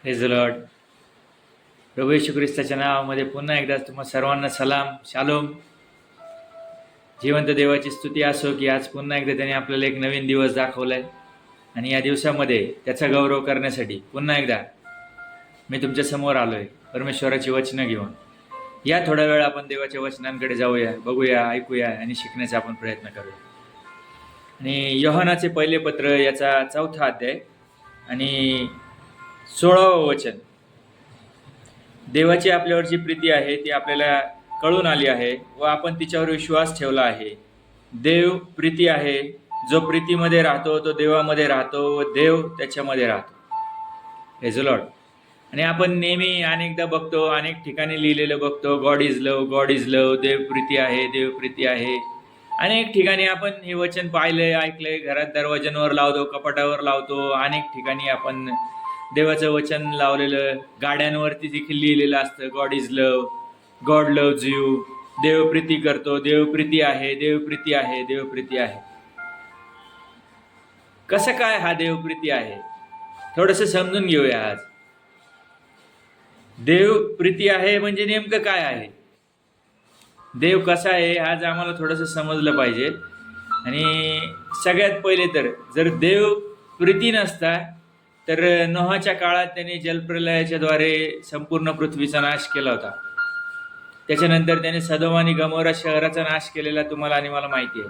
Praise the Lord. प्रभू येशू ख्रिस्ताच्या नावामध्ये पुन्हा एकदा तुम्हा सर्वांना सलाम शालोम. जिवंत देवाची स्तुती असो की आज पुन्हा एकदा त्याने आपल्याला एक नवीन दिवस दाखवलाय आणि या दिवसामध्ये त्याचा गौरव करण्यासाठी पुन्हा एकदा मी तुमच्या समोर आलोय परमेश्वराची वचनं घेऊन. या थोडा वेळ आपण देवाच्या वचनांकडे जाऊया, बघूया, ऐकूया आणि शिकण्याचा आपण प्रयत्न करूया. आणि योहानाचे पहिले पत्र याचा 4था अध्याय आणि 16वं वचन. देवाची आपल्यावरची प्रीती आहे ती आपल्याला कळून आली आहे व आपण तिच्यावर विश्वास ठेवला आहे. देव प्रीती आहे. जो प्रीतीमध्ये राहतो तो देवामध्ये राहतो व देव त्याच्यामध्ये राहतो. Praise the Lord. आणि आपण नेहमी अनेकदा बघतो, अनेक ठिकाणी लिहिलेलं बघतो, God is love, God is love, देव प्रीती आहे, देव प्रीती आहे. अनेक ठिकाणी आपण हे वचन पाहिलंय, ऐकलंय, घरात दरवाजांवर लावतो, कपाटावर लावतो, अनेक ठिकाणी आपण देवाचं वचन लावलेलं, गाड्यांवरती देखील लिहिलेलं असतं, God is love, God loves you, देव प्रीती करतो, देव प्रीती आहे, देव प्रीती आहे, देव प्रीती आहे. कसं काय हा देव प्रीती आहे थोडंसं समजून घेऊया आज. देव प्रीती आहे म्हणजे नेमकं काय आहे, देव कसा आहे आज आम्हाला थोडंसं समजलं पाहिजे. आणि सगळ्यात पहिले तर जर देव प्रीती नसता तर नोहाच्या काळात त्याने जलप्रलयाच्या द्वारे संपूर्ण पृथ्वीचा नाश केला होता. त्याच्यानंतर त्याने सदोम आणि गमोरा शहराचा नाश केलेला तुम्हाला आणि मला माहिती आहे.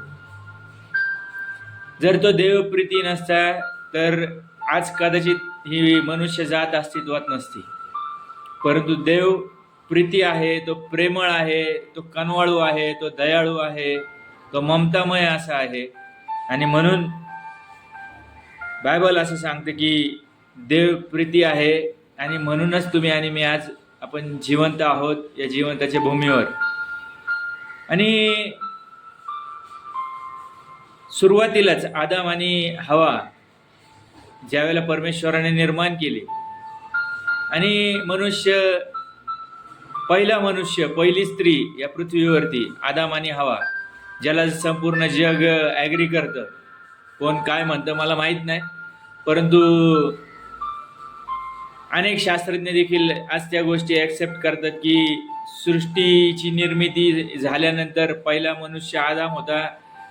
जर तो देव प्रीती नसता तर आज कदाचित ही मनुष्य जात अस्तित्वात नसती. परंतु देव प्रीती आहे, तो प्रेमळ आहे, तो कनवाळू आहे, तो दयाळू आहे, तो ममतामय असा आहे. आणि म्हणून बायबल असं सांगतं की देव प्रीती आहे आणि म्हणूनच तुम्ही आणि मी आज आपण जिवंत आहोत या जिवंताच्या भूमीवर. आणि सुरुवातीलाच आदम आणि हवा ज्यावेळेला परमेश्वराने निर्माण केली आणि पहिला मनुष्य, पहिली स्त्री या पृथ्वीवरती आदम आणि हवा, ज्याला संपूर्ण जग ॲग्री करतं, कोण काय म्हणतं मला माहीत नाही, परंतु अनेक शास्त्रज्ञ देखील आज त्या गोष्टी ॲक्सेप्ट करतात की सृष्टीची निर्मिती झाल्यानंतर पहिला मनुष्य आदम होता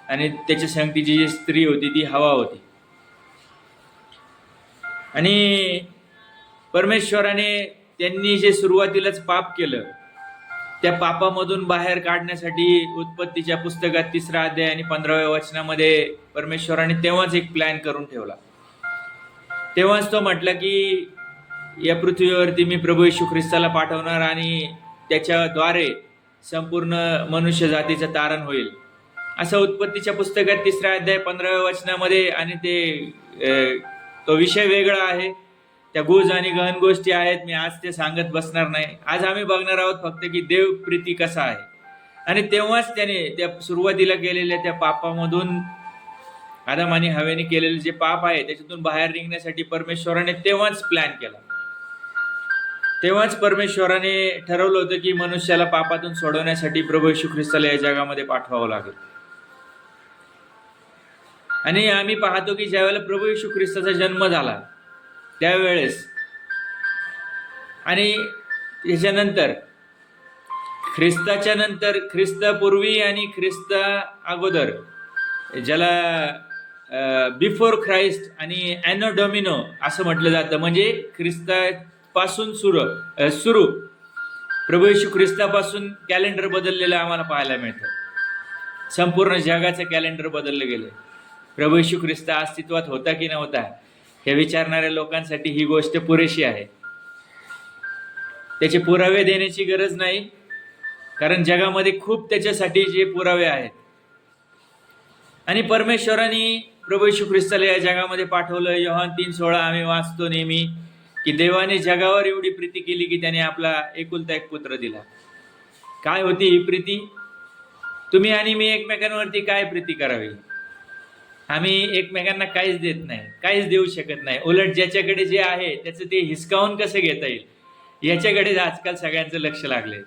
आणि त्याच्या संगतीची जी स्त्री होती ती हवा होती. आणि परमेश्वराने त्यांनी जे सुरुवातीलाच पाप केलं त्या पापामधून बाहेर काढण्यासाठी उत्पत्तीच्या पुस्तकात 3रा अध्याय आणि 15व्या वचनामध्ये परमेश्वराने तेव्हाच एक प्लॅन करून ठेवला. तेव्हाच तो म्हटला की या पृथ्वीवरती मी प्रभू येशू ख्रिस्ताला पाठवणार आणि त्याच्याद्वारे संपूर्ण मनुष्य जातीचं तारण होईल, असं उत्पत्तीच्या पुस्तकात 3रा अध्याय 15व्या वचनामध्ये. आणि तो विषय वेगळा आहे, त्या गुज आणि गहन गोष्टी आहेत, मी आज ते सांगत बसणार नाही. आज आम्ही बघणार आहोत फक्त की देव प्रीती कसा आहे. आणि तेव्हाच त्याने त्या सुरुवातीला केलेल्या त्या पापामधून, आदम आणि हवेने केलेले जे पाप आहे त्याच्यातून बाहेर निघण्यासाठी परमेश्वराने तेव्हाच प्लॅन केला. तेव्हाच परमेश्वराने ठरवलं होतं की मनुष्याला पापातून सोडवण्यासाठी प्रभू येशू ख्रिस्ताला या जगामध्ये पाठवावं लागेल. आणि आम्ही पाहतो की ज्यावेळेला प्रभू येशू ख्रिस्ताचा जन्म झाला त्यावेळेस आणि त्याच्यानंतर ख्रिस्ताच्या नंतर, ख्रिस्तापूर्वी आणि ख्रिस्ता अगोदर, ज्याला बिफोर ख्राइस्ट आणि ॲनो डोमिनो असं म्हटलं जातं, म्हणजे ख्रिस्तापासून सुरू प्रभू येशू ख्रिस्तापासून कॅलेंडर बदललेलं आम्हाला पाहायला मिळतं. संपूर्ण जगाचं कॅलेंडर बदललं गेलं. प्रभू येशू ख्रिस्त अस्तित्वात होता की नव्हता हे विचारणाऱ्या लोकांसाठी ही गोष्ट पुरेशी आहे. त्याचे पुरावे देण्याची गरज नाही, कारण जगामध्ये खूप त्याच्यासाठी जे पुरावे आहेत. आणि परमेश्वराने प्रभू येशू ख्रिस्ताला या जगामध्ये पाठवलं. योहान 3:16 आम्ही वाचतो नेहमी की देवाने जगावर एवढी प्रीती केली की त्याने आपला एकुलता एक पुत्र दिला. काय होती ही प्रीती? तुम्ही आणि मी एकमेकांवरती काय प्रीती करावी? आम्ही एकमेकांना काहीच देत नाही, काहीच देऊ शकत नाही. उलट ज्याच्याकडे जे आहे त्याचं ते हिसकावून कसं घेता येईल याच्याकडे आजकाल सगळ्यांचं लक्ष लागले.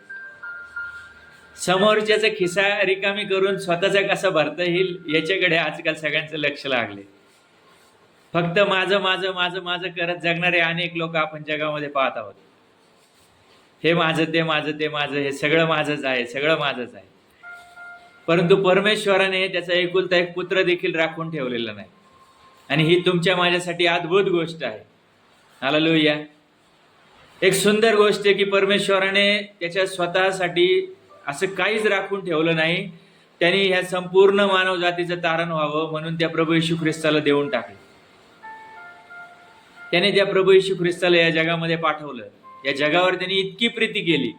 समोरच्याचा खिसा रिकामी करून स्वतःचा कसा भरता येईल याच्याकडे आजकाल सगळ्यांचं लक्ष लागले. फक्त माझं माझं माझं माझं करत जगणारे अनेक लोक आपण जगामध्ये पाहत आहोत. हे माझं, ते माझं, ते माझं, हे सगळं माझंच आहे, सगळं माझंच आहे. परंतु परमेश्वराने त्याचा एकुलता एक पुत्र देखील राखून ठेवलेला नाही. आणि ही तुमच्या माझ्यासाठी अद्भुत गोष्ट आहे. हालेलुया. एक सुंदर गोष्ट आहे की परमेश्वराने त्याच्या स्वतःसाठी असं काहीच राखून ठेवलं नाही. त्यांनी ह्या संपूर्ण मानव जातीचं तारण व्हावं म्हणून त्या प्रभू येशू ख्रिस्ताला देऊन टाकले. त्याने त्या प्रभू येशू ख्रिस्ताला या जगामध्ये पाठवलं. या जगावर त्यांनी इतकी प्रीती केली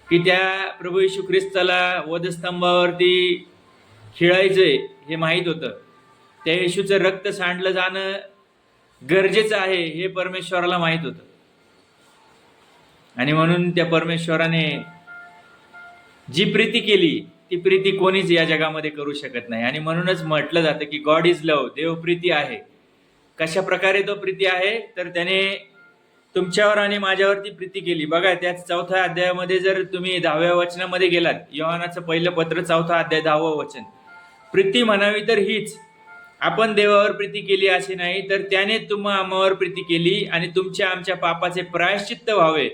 की त्या प्रभू येशू ख्रिस्ताला वधस्तंभावरती खिळायचंय हे माहीत होतं. त्या येशूचं रक्त सांडलं जाणं गरजेचं आहे हे परमेश्वराला माहीत होतं. आणि म्हणून त्या परमेश्वराने जी प्रीती केली ती प्रीती कोणीच या जगामध्ये करू शकत नाही. आणि म्हणूनच म्हटलं जातं की गॉड इज लव्ह, देव प्रीती आहे. कशा प्रकारे तो प्रीती आहे तर त्याने तुमच्यावर आणि माझ्यावरती प्रीती केली. बघा त्या 4थ्या अध्यायामध्ये जर तुम्ही 10व्या वचनामध्ये गेलात, योहानाचं पहिलं पत्र 4था अध्याय 10वं वचन, प्रीती म्हणावी तर हीच, आपण देवावर प्रीती केली असे नाही तर त्याने तुम्हा आम्हावर प्रीती केली आणि तुमच्या आमच्या पापाचे प्रायश्चित्त व्हावे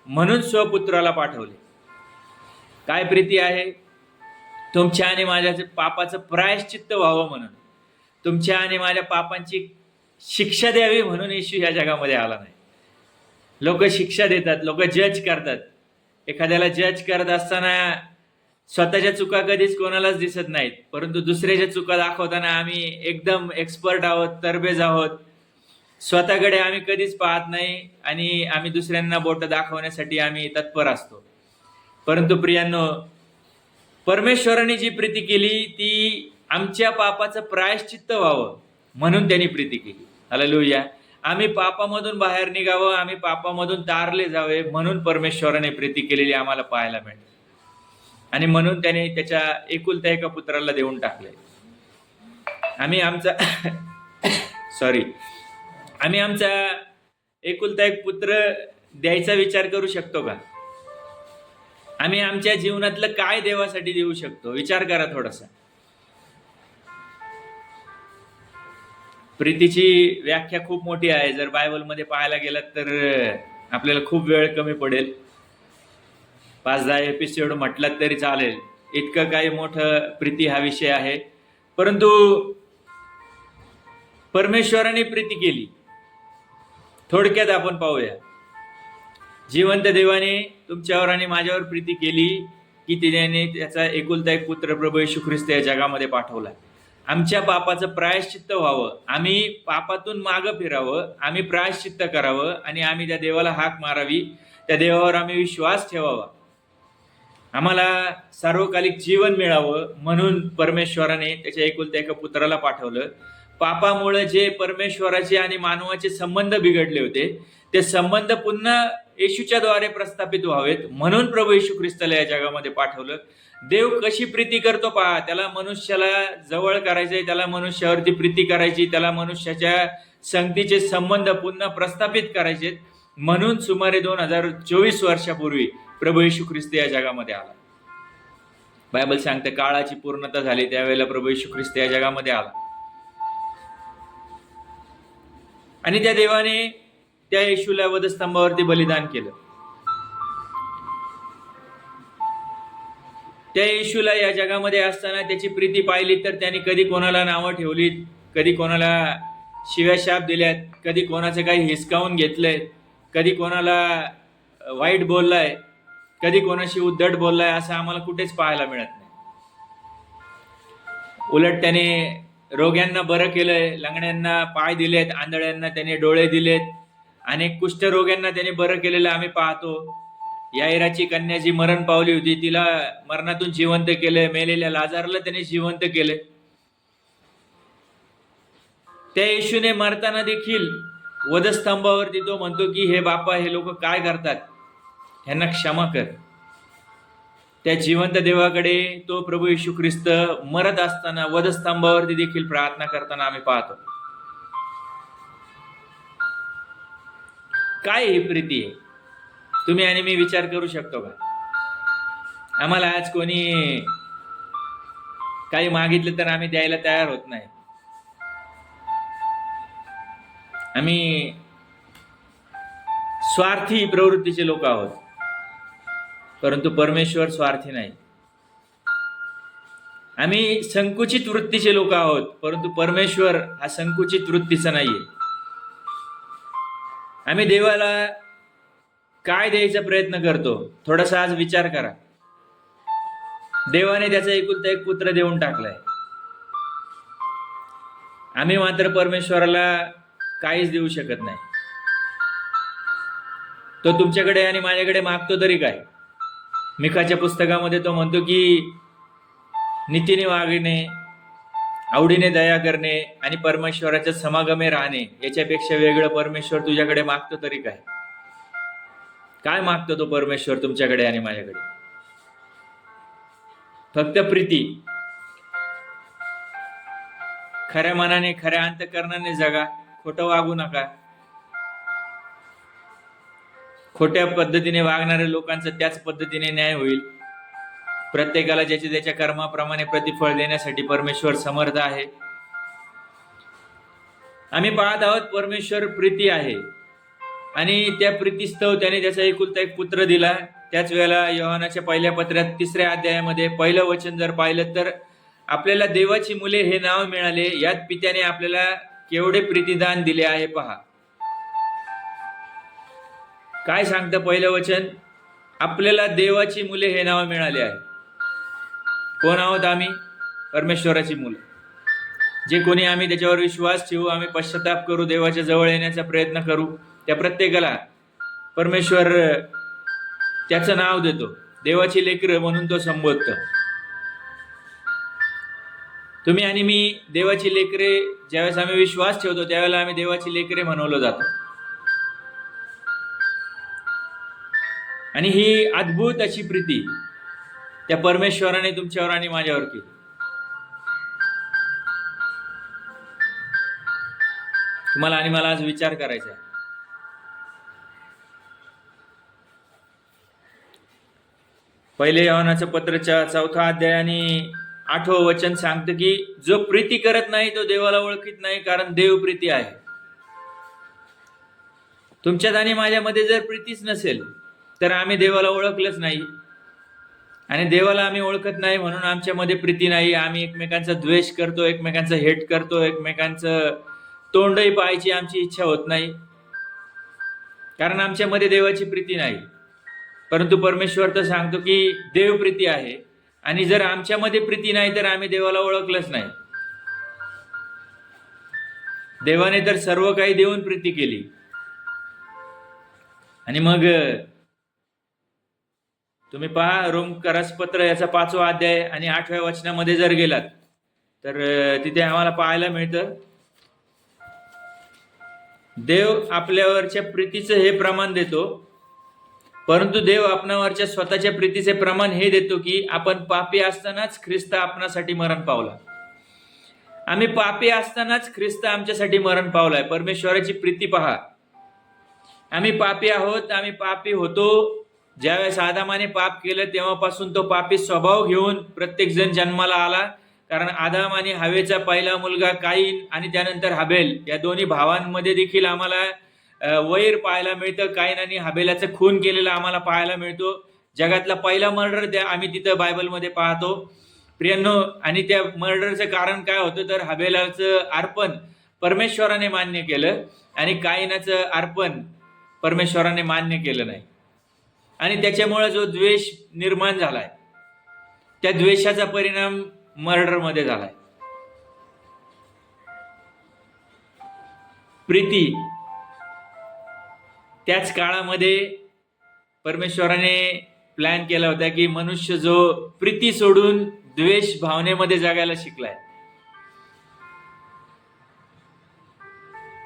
म्हणून स्वपुत्राला पाठवले. काय प्रीती आहे? तुमच्या आणि माझ्या पापाचं प्रायश्चित्त व्हावं म्हणून, तुमच्या आणि माझ्या पापांची शिक्षा द्यावी म्हणून येशू या जगामध्ये आला नाही. लोक शिक्षा देतात, लोक जज करतात. एखाद्याला जज करत असताना स्वतःच्या चुका कधीच कोणालाच दिसत नाहीत, परंतु दुसऱ्याच्या चुका दाखवताना आम्ही एकदम एक्सपर्ट आहोत, तरबेज आहोत. स्वतःकडे आम्ही कधीच पाहत नाही आणि आम्ही दुसऱ्यांना बोट दाखवण्यासाठी आम्ही तत्पर असतो. परंतु प्रियांनो, परमेश्वराने जी प्रीती केली ती आमच्या पापाचं प्रायश्चित्त व्हावं म्हणून त्यांनी प्रीती केली. हालेलुया. आम्ही पापामधून बाहेर निघावं, आम्ही पापामधून तारले जावे म्हणून परमेश्वराने प्रीती केलेली आम्हाला पाहायला मिळते. आणि म्हणून त्याने त्याच्या एकुलत्या एका पुत्राला देऊन टाकले. आम्ही आमचा एकुलता एक पुत्र द्यायचा विचार करू शकतो का? आम्ही आमच्या जीवनातलं काय देवासाठी देऊ शकतो? विचार करा थोडासा. प्रीतीची व्याख्या खूप मोठी आहे. जर बायबलमध्ये पाहायला गेलात तर आपल्याला खूप वेळ कमी पडेल. 5-10 एपिसोड म्हटलात तरी चालेल, इतकं काही मोठं प्रीती हा विषय आहे. परंतु परमेश्वराने प्रीती केली थोडक्यात आपण पाहूया. जिवंत देवाने तुमच्यावर आणि माझ्यावर प्रीती केली की त्याने त्याचा एकुलता एक पुत्र प्रभू येशू ख्रिस्त या जगामध्ये पाठवला. आमच्या पापाचं प्रायश्चित्त व्हावं, आम्ही पापातून मागं फिरावं, आम्ही प्रायश्चित्त करावं आणि आम्ही त्या देवाला हाक मारावी, त्या देवावर आम्ही विश्वास ठेवावा, आम्हाला सार्वकालिक जीवन मिळावं म्हणून परमेश्वराने त्याच्या एकुलत्या एका पुत्राला पाठवलं. पापामुळे जे परमेश्वराचे आणि मानवाचे संबंध बिघडले होते ते संबंध पुन्हा येशूच्या द्वारे प्रस्थापित व्हावेत म्हणून प्रभू येशू ख्रिस्ताला या जगामध्ये पाठवलं. देव कशी प्रीती करतो पहा. त्याला मनुष्याला जवळ करायचंय, त्याला मनुष्यावरती प्रीती करायची, त्याला मनुष्याच्या संगतीचे संबंध पुन्हा प्रस्थापित करायचे म्हणून सुमारे 2024 वर्षापूर्वी प्रभू येशू ख्रिस्त या जगामध्ये आला. बायबल सांगते काळाची पूर्णता झाली त्यावेळेला प्रभू येशू ख्रिस्त या जगामध्ये आला. आणि त्या देवाने त्या येशूला वधस्तंभावरती बलिदान केलं. त्या येशूला या जगामध्ये असताना त्याची प्रीती पाहिली तर त्याने कधी कोणाला नावं ठेवली, कधी कोणाला शिव्या शाप दिल्यात, कधी कोणाचं काही हिसकावून घेतलंय, कधी कोणाला वाईट बोललाय, कधी कोणाशी उद्धट बोललाय असं आम्हाला कुठेच पाहायला मिळत नाही. उलट त्याने रोग्यांना बरं केलंय, लंगड्यांना पाय दिलेत, आंधळ्यांना त्याने डोळे दिलेत, अनेक कुष्ठरोग्यांना त्याने बरं केलेलं आम्ही पाहतो. याईराची कन्या जी मरण पावली होती तिला मरणातून जिवंत केले, मेलेल्या लाजारला त्याने जिवंत केले. त्या येशूने मरताना देखील वधस्तंभावरती तो म्हणतो की हे बापा, हे लोक काय करतात, ह्यांना क्षमा कर. त्या जिवंत देवाकडे तो प्रभू येशू ख्रिस्त मरत असताना वधस्तंभावरती देखील प्रार्थना करताना आम्ही पाहतो. काय ही प्रीती आहे? तुम्ही आणि मी विचार करू शकतो का? आम्हाला आज कोणी काही मागितलं तर आम्ही द्यायला तयार होत नाही. आम्ही स्वार्थी प्रवृत्तीचे लोक आहोत, परंतु परमेश्वर स्वार्थी नाही. आम्ही संकुचित वृत्तीचे लोक आहोत, परंतु परमेश्वर हा संकुचित वृत्तीचा नाहीये. आम्ही देवाला काय द्यायचा प्रयत्न करतो, थोडासा आज विचार करा. देवाने त्याचा एकुलता एक पुत्र देऊन टाकलाय. आम्ही मात्र परमेश्वराला काहीच देऊ शकत नाही. तो तुमच्याकडे आणि माझ्याकडे मागतो तरी काय? मिखाच्या पुस्तकामध्ये तो म्हणतो की नीतीने वागणे, आवडीने दया करणे आणि परमेश्वराच्या समागमे राहणे याच्यापेक्षा वेगळं परमेश्वर तुझ्याकडे मागतो तरी काय? काय मागतो तो परमेश्वर तुमच्याकडे आणि माझ्याकडे? फक्त प्रीती. खऱ्या मनाने, खऱ्या अंतःकरणाने जगा, खोटं वागू नका. खोट्या पद्धतीने वागणाऱ्या लोकांचा त्याच पद्धतीने न्याय होईल. प्रत्येकाला ज्याच्या त्याच्या कर्माप्रमाणे प्रतिफळ देण्यासाठी परमेश्वर समर्थ आहे. आम्ही पाहत आहोत परमेश्वर प्रीती आहे आणि त्या प्रीतीस्तव त्याने त्याचा एकुलता एक पुत्र दिला. त्याच वेळेला योहानाच्या पहिल्या पत्रात 3ऱ्या अध्यायामध्ये पहिलं वचन जर पाहिलं तर आपल्याला देवाची मुले हे नाव मिळाले, यात पित्याने आपल्याला केवढे प्रीतिदान दिले आहे पहा. काय सांगतं पहिलं वचन? आपल्याला देवाची मुले हे नाव मिळाले आहे. कोण आहोत आम्ही? परमेश्वराची मुलं. जे कोणी आम्ही त्याच्यावर विश्वास ठेवू, आम्ही पश्चाताप करू, देवाच्या जवळ येण्याचा प्रयत्न करू, त्या प्रत्येकाला परमेश्वर त्याचं नाव देतो. देवाची लेकरं म्हणून तो संबोधतो. तुम्ही आणि मी देवाची लेकरे. ज्यावेळेस आम्ही विश्वास ठेवतो त्यावेळेला आम्ही देवाची लेकरे म्हणवलं जातो. आणि ही अद्भुत अशी प्रीती त्या परमेश्वराने तुमच्यावर आणि माझ्यावर केली. तुम्हाला आणि मला आज विचार करायचा आहे. पहिले योहानाचं पत्रच्या 4था अध्याय आणि 8वं वचन सांगतं की जो प्रीती करत नाही तो देवाला ओळखीत नाही, कारण देव प्रीती आहे. तुमच्यात आणि माझ्यामध्ये जर प्रीतीच नसेल तर आम्ही देवाला ओळखलंच नाही. आणि देवाला आम्ही ओळखत नाही म्हणून आमच्यामध्ये प्रीती नाही. आम्ही एकमेकांचा द्वेष करतो, एकमेकांचं हेट करतो, एकमेकांचं तोंडही पाहायची आमची इच्छा होत नाही, कारण आमच्यामध्ये देवाची प्रीती नाही. परंतु परमेश्वर तर सांगतो की देव प्रीती आहे आणि जर आमच्यामध्ये प्रीती नाही तर आम्ही देवाला ओळखलंच नाही. देवाने तर सर्व काही देऊन प्रीती केली. आणि मग तुम्ही पहा रोमकरासपत्र याचा 5वा अध्याय आणि 8व्या वचनामध्ये जर गेलात तर तिथे आम्हाला पाहायला मिळतं देव आपल्यावरच्या प्रीतीचं हे प्रमाण देतो, परंतु देव आपणावरच्या स्वतःच्या प्रीतीचे प्रमाण हे देतो की आपण पापी असतानाच ख्रिस्त आपणासाठी मरण पावला. आम्ही पापी असतानाच ख्रिस्त आमच्यासाठी मरण पावलाय. परमेश्वराची प्रीती पहा. आम्ही पापी आहोत, आम्ही पापी होतो. ज्यावेळेस आदामाने पाप केलं तेव्हापासून तो पापी स्वभाव घेऊन प्रत्येक जण जन्माला आला. कारण आदाम आणि हवेचा पहिला मुलगा काईन आणि त्यानंतर हबेल या दोन्ही भावांमध्ये देखील आम्हाला वैर पाहायला मिळतं. काईन आणि हबेलाचं खून केलेलं आम्हाला पाहायला मिळतो. जगातला पहिला मर्डर त्या आम्ही तिथं बायबलमध्ये पाहतो प्रियांनो. आणि त्या मर्डरचं कारण काय होतं तर हबेलाचं अर्पण परमेश्वराने मान्य केलं आणि काईनाचं अर्पण परमेश्वराने मान्य केलं नाही. आणि त्याच्यामुळे जो द्वेष निर्माण झालाय त्या द्वेषाचा परिणाम मर्डरमध्ये झालाय. प्रीती त्याच काळामध्ये परमेश्वराने प्लॅन केला होता की मनुष्य जो प्रीती सोडून द्वेष भावनेमध्ये जगायला शिकलाय,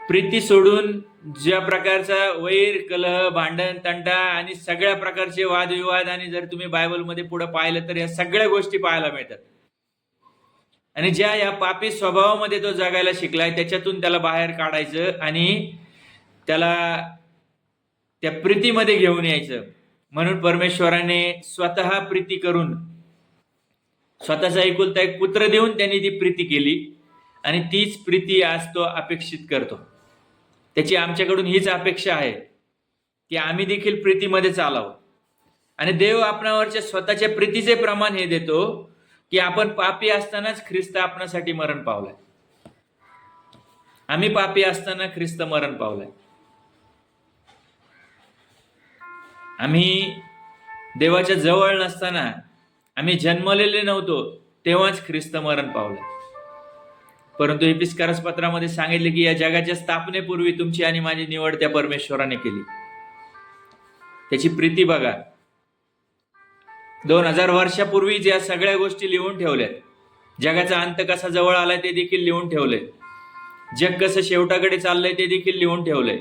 प्रीती सोडून ज्या प्रकारचा वैर, कलह, भांडण, तंटा आणि सगळ्या प्रकारचे वादविवाद आणि जर तुम्ही बायबलमध्ये पुढे पाहिलं तर या सगळ्या गोष्टी पाहायला मिळतात. आणि ज्या या पापी स्वभावामध्ये तो जगायला शिकलाय त्याच्यातून त्याला बाहेर काढायचं आणि त्याला त्या प्रीतीमध्ये घेऊन यायचं. म्हणून परमेश्वराने स्वतः प्रीती करून स्वतःचा एकुलता एक पुत्र देऊन त्यांनी ती प्रीती केली आणि तीच प्रीती आज तो अपेक्षित करतो. त्याची आमच्याकडून हीच अपेक्षा आहे की आम्ही देखील प्रीतीमध्ये चालावं. आणि देव आपणावरच्या स्वतःच्या प्रीतीचे प्रमाण हे देतो की आपण पापी असतानाच ख्रिस्त आपणासाठी मरण पावलाय. आम्ही पापी असताना ख्रिस्त मरण पावलाय. आम्ही देवाच्या जवळ नसताना, आम्ही जन्मलेले नव्हतो तेव्हाच ख्रिस्त मरण पावलाय. परंतु एपिस्कारस पत्रामध्ये सांगितले की या जगाच्या स्थापनेपूर्वी तुमची आणि माझी निवड त्या परमेश्वराने केली. त्याची प्रीती बघा. 2000 वर्षापूर्वीच या सगळ्या गोष्टी लिहून ठेवल्यात. जगाचा अंत कसा जवळ आलाय ते देखील लिहून ठेवलंय. जग कसं शेवटाकडे चाललंय ते देखील लिहून ठेवलंय.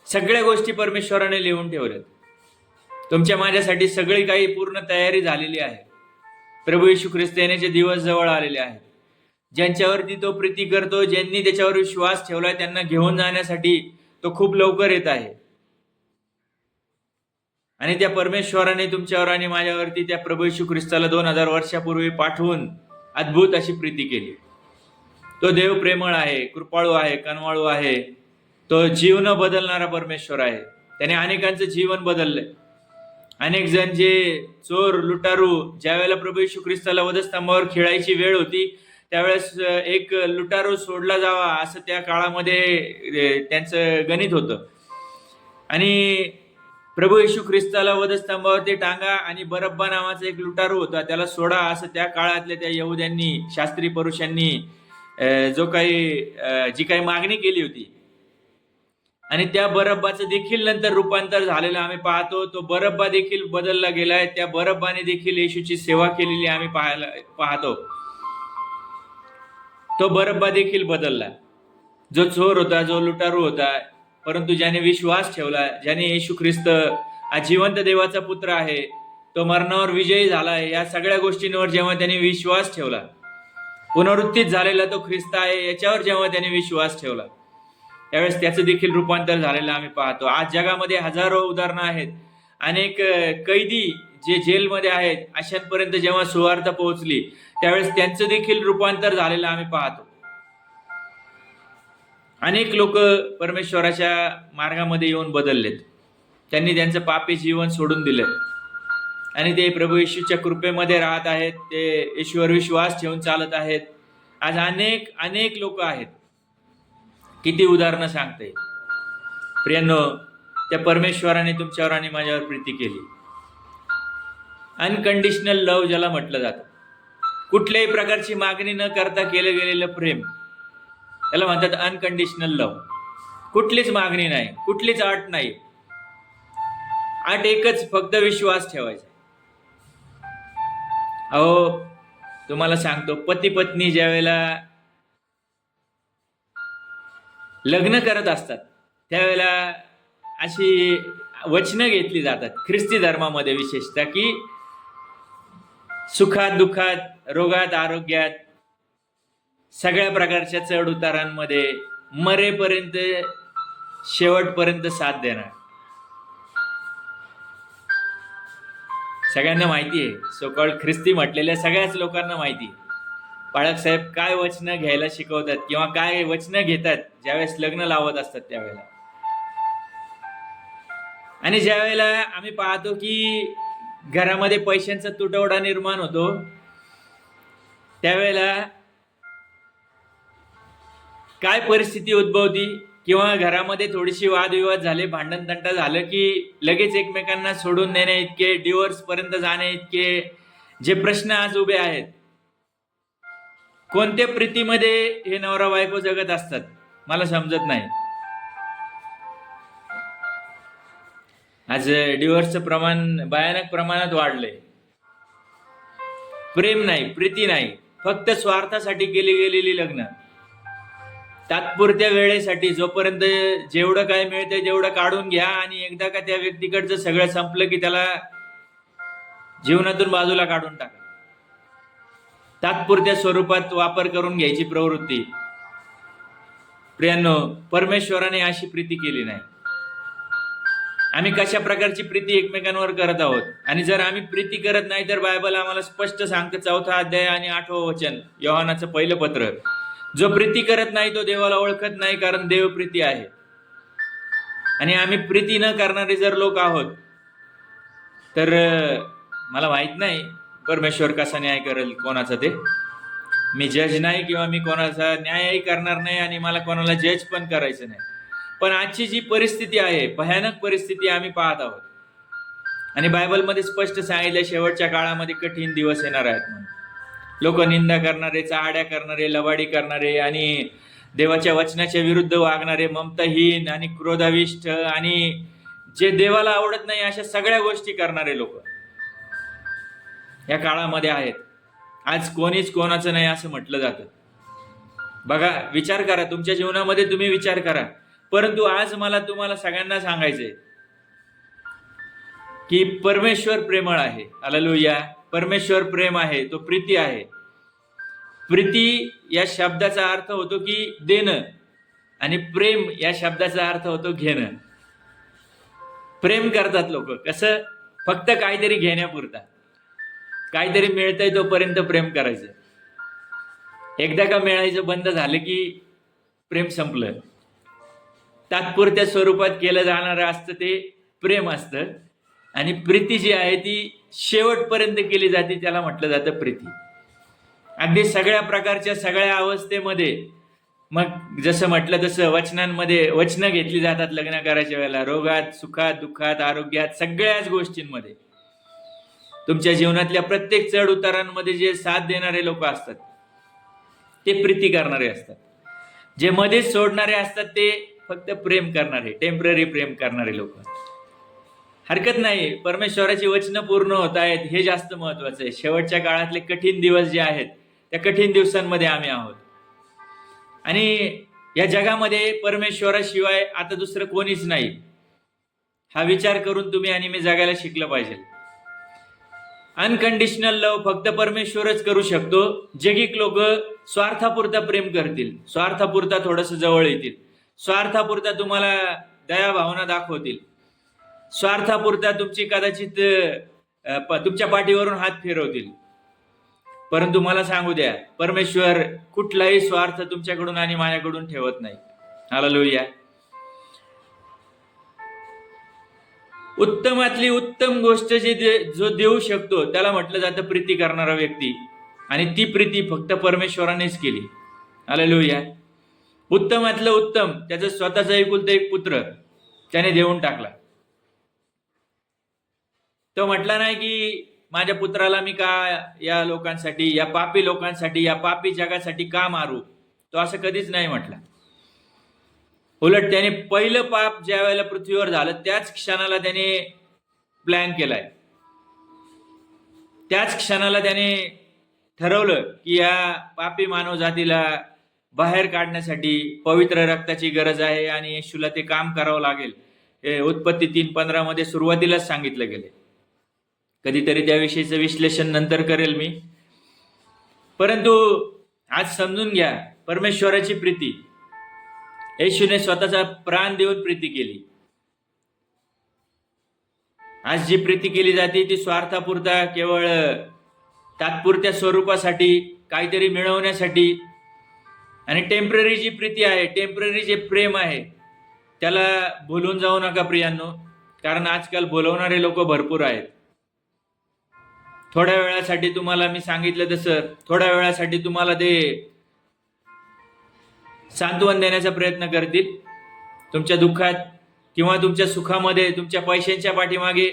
सगळ्या गोष्टी परमेश्वराने लिहून ठेवल्यात. तुमच्या माझ्यासाठी सगळी काही पूर्ण तयारी झालेली आहे. प्रभू येशू ख्रिस्त येण्याचे दिवस जवळ आलेले आहेत. ज्यांच्यावरती तो प्रीती करतो, ज्यांनी त्याच्यावर विश्वास ठेवलाय, त्यांना घेऊन जाण्यासाठी तो खूप लवकर येत आहे. आणि त्या परमेश्वराने तुमच्यावर आणि माझ्यावरती त्या प्रभू येशू ख्रिस्ताला 2000 वर्षापूर्वी पाठवून अद्भुत अशी प्रीती केली. तो देव प्रेमळ आहे, कृपाळू आहे, कनवाळू आहे. तो जीवन बदलणारा परमेश्वर आहे. त्याने अनेकांचं जीवन बदललंय. अनेक जण जे चोर, लुटारू, ज्या वेळेला प्रभू येशू ख्रिस्ताला वधस्तंभावर खिळायची वेळ होती त्यावेळेस एक लुटारू सोडला जावा असं त्या काळामध्ये त्यांचं गणित होतं. आणि प्रभू येशू ख्रिस्ताला वधस्तंभावरती टांगा आणि बरब्बा नावाचा एक लुटारू होता, त्याला सोडा असं त्या काळातल्या त्या यहुद्यांनी, शास्त्री पुरुषांनी जी काही मागणी केली होती. आणि त्या बरब्बाचं देखील नंतर रूपांतर झालेलं आम्ही पाहतो. तो बरब्बा देखील बदलला गेलाय. त्या बरब्बाने देखील येशूची सेवा केलेली आम्ही पाहतो. तो बरब्बा देखील बदलला. जो चोर होता, जो लुटारू होता, परंतु ज्याने विश्वास ठेवला, ज्याने येशू ख्रिस्त हा जिवंत देवाचा पुत्र आहे, तो मरणावर विजयी झालाय, या सगळ्या गोष्टींवर जेव्हा त्याने विश्वास ठेवला, पुनरुत्थित झालेला तो ख्रिस्त आहे याच्यावर जेव्हा त्याने विश्वास ठेवला, त्यावेळेस त्याचं देखील रूपांतर झालेलं आम्ही पाहतो. आज जगामध्ये हजारो उदाहरणं आहेत. अनेक कैदी जे जेलमध्ये आहेत अशांपर्यंत जेव्हा सुवार्ता पोहोचली त्यावेळेस त्यांचं देखील रूपांतर झालेलं आम्ही पाहतो. अनेक लोक परमेश्वराच्या मार्गामध्ये येऊन बदललेत. त्यांनी त्यांचं पापी जीवन सोडून दिलं आणि ते प्रभू येशूच्या कृपेमध्ये राहत आहेत. ते येशूवर विश्वास ठेवून चालत आहेत. आज अनेक लोक आहेत. किती उदाहरणं सांगते. प्रियांनो, त्या परमेश्वराने तुमच्यावर आणि माझ्यावर प्रीती केली. अनकंडिशनल लव्ह ज्याला म्हटलं जातं, कुठल्याही प्रकारची मागणी न करता केलं गेलेलं प्रेम, त्याला म्हणतात अनकंडिशनल लव्ह. कुठलीच मागणी नाही, कुठलीच अट नाही. अट एकच, फक्त विश्वास ठेवायचा. अहो, तुम्हाला सांगतो, पती पत्नी ज्या वेळेला लग्न करत असतात त्यावेळेला अशी वचनं घेतली जातात ख्रिस्ती धर्मामध्ये, विशेषतः की सुखात दुःखात, रोगात आरोग्यात, सगळ्या प्रकारच्या चढ उतारांमध्ये मरेपर्यंत, शेवटपर्यंत साथ देणार. सगळ्यांना माहिती आहे, सोकॉल्ड ख्रिस्ती म्हटलेल्या सगळ्याच लोकांना माहिती आहे बाळक साहेब काय वचनं घ्यायला शिकवतात किंवा काय वचनं घेतात ज्यावेळेस लग्न लावत असतात त्यावेळेला. आणि ज्या वेळेला आम्ही पाहतो की घरामध्ये पैशांचा तुटवडा निर्माण होतो त्यावेळेला काय परिस्थिती उद्भवती, किंवा घरामध्ये थोडीशी वादविवाद झाले, भांडण तंटा झालं की लगेच एकमेकांना सोडून देणे इतके, डिवोर्स पर्यंत जाणे इतके जे प्रश्न आज उभे आहेत. कोणत्या प्रीतीमध्ये हे नवरा बायको जगत असतात मला समजत नाही. आज डिवोर्सचं प्रमाण भयानक प्रमाणात वाढलंय. प्रेम नाही, प्रीती नाही, फक्त स्वार्थासाठी केली गेलेली लग्न, तात्पुरत्या वेळेसाठी, जोपर्यंत जेवढं काय मिळतंय तेवढं काढून घ्या आणि एकदा का त्या व्यक्तीकडचं सगळं संपलं की त्याला जीवनातून बाजूला काढून टाका. तात्पुरत्या स्वरूपात वापर करून घ्यायची प्रवृत्ती. प्रियांनो, परमेश्वराने अशी प्रीती केली नाही. आम्ही कशा प्रकारची प्रीती एकमेकांवर करत आहोत. आणि जर आम्ही प्रीती करत नाही तर बायबल आम्हाला स्पष्ट सांगतं, 4था अध्याय आणि 8वं वचन, योहानाचं पहिलं पत्र, जो प्रीती करत नाही तो देवाला ओळखत नाही, कारण देव प्रीती आहे. आणि आम्ही प्रीती न करणारे जर लोक आहोत तर मला माहित नाही परमेश्वर कसा न्याय करेल कोणाचा. ते मी जज नाही किंवा मी कोणाचा न्यायही करणार नाही आणि मला कोणाला जज पण करायचं नाही. पण आजची जी परिस्थिती आहे, भयानक परिस्थिती आम्ही पाहत आहोत. आणि बायबलमध्ये स्पष्ट सांगितलं शेवटच्या काळामध्ये कठीण दिवस येणार आहेत म्हणून. लोक निंदा करणारे, चाहड्या करणारे, लबाडी करणारे आणि देवाच्या वचनाच्या विरुद्ध वागणारे, ममताहीन आणि क्रोधाविष्ट आणि जे देवाला आवडत नाही अशा सगळ्या गोष्टी करणारे लोक या काळामध्ये आहेत. आज कोणीच कोणाचं नाही असं म्हटलं जातं. बघा, विचार करा, तुमच्या जीवनामध्ये तुम्ही विचार करा. परंतु आज मला तुम्हाला सगळ्यांना सांगायचंय की परमेश्वर प्रेमळ आहे. हालेलुया. परमेश्वर प्रेम आहे, तो प्रीती आहे. प्रीती या शब्दाचा अर्थ होतो की देणं, आणि प्रेम या शब्दाचा अर्थ होतो घेणं. प्रेम करतात लोक कसं? फक्त काहीतरी घेण्यापुरता, काहीतरी मिळतंय तोपर्यंत प्रेम करायचं. एकदा का मिळायचं बंद झालं की प्रेम संपलं. तात्पुरत्या स्वरूपात केलं जाणारं असतं ते प्रेम असतं. आणि प्रीती जी आहे ती शेवटपर्यंत केली जाते, त्याला म्हटलं जातं प्रीती. अगदी सगळ्या प्रकारच्या सगळ्या अवस्थेमध्ये, मग जसं म्हटलं तसं वचनांमध्ये वचनं घेतली जातात लग्न करायच्या वेळेला, रोगात, सुखात, दुःखात, आरोग्यात, सगळ्याच गोष्टींमध्ये. तुमच्या जीवनातल्या प्रत्येक चढ उतारांमध्ये जे साथ देणारे लोक असतात ते प्रीती करणारे असतात. जे मध्येच सोडणारे असतात ते फक्त प्रेम करणारे, टेम्पररी प्रेम करणारे लोक. हरकत नाही, परमेश्वराची वचनं पूर्ण होत आहेत, हे जास्त महत्वाचं आहे. शेवटच्या काळातले कठीण दिवस जे आहेत त्या कठीण दिवसांमध्ये आम्ही आहोत. आणि या जगामध्ये परमेश्वराशिवाय आता दुसरं कोणीच नाही, हा विचार करून तुम्ही आणि मी जगायला शिकलं पाहिजे. अनकंडिशनल लव्ह फक्त परमेश्वरच करू शकतो. जगिक लोक स्वार्थापुरता प्रेम करतील, स्वार्थापुरता थोडंसं जवळ येतील, स्वार्थापुरता तुम्हाला दया भावना दाखवतील, स्वार्थापुरता तुमची कदाचित तुमच्या पाठीवरून हात फिरवतील. परंतु मला सांगू द्या, परमेश्वर कुठलाही स्वार्थ तुमच्याकडून आणि माझ्याकडून ठेवत नाही. हालेलुया. उत्तमातली उत्तम गोष्ट जो देऊ शकतो त्याला म्हटलं जातं प्रीती करणारा व्यक्ती. आणि ती प्रीती फक्त परमेश्वरानेच केली. हालेलुया. उत्तमातलं उत्तम, त्याचं स्वतःचा एकुलता एक पुत्र त्याने देऊन टाकला. तो म्हटला नाही की माझ्या पुत्राला मी का या लोकांसाठी, या पापी लोकांसाठी, या पापी जगासाठी का मारू. तो असं कधीच नाही म्हटला. उलट त्याने पहिलं पाप ज्या वेळेला पृथ्वीवर झालं त्याच क्षणाला त्याने प्लॅन केलाय. त्याच क्षणाला त्याने ठरवलं की या पापी मानव जातीला बाहेर काढण्यासाठी पवित्र रक्ताची गरज आहे आणि येशूला ते काम करावं लागेल. हे उत्पत्ती 3:15 मध्ये सुरुवातीलाच सांगितलं गेले. कधीतरी त्याविषयीचं विश्लेषण नंतर करेल मी. परंतु आज समजून घ्या, परमेश्वराची प्रीती, येशूने स्वतःचा प्राण देऊन प्रीती केली. आज जी प्रीती केली जाते ती स्वार्थापुरता, केवळ तात्पुरत्या स्वरूपासाठी, काहीतरी मिळवण्यासाठी. आणि टेम्पररी जी प्रीती आहे, टेम्पररी जे प्रेम आहे, त्याला भुलून जाऊ नका प्रियांनो. कारण आजकाल बोलवणारे लोक भरपूर आहेत. थोड्या वेळासाठी तुम्हाला मी सांगितलं तसं, थोड्या वेळासाठी तुम्हाला ते सांत्वन देण्याचा प्रयत्न करतील. तुमच्या दुःखात किंवा तुमच्या सुखामध्ये तुमच्या पैशांच्या पाठीमागे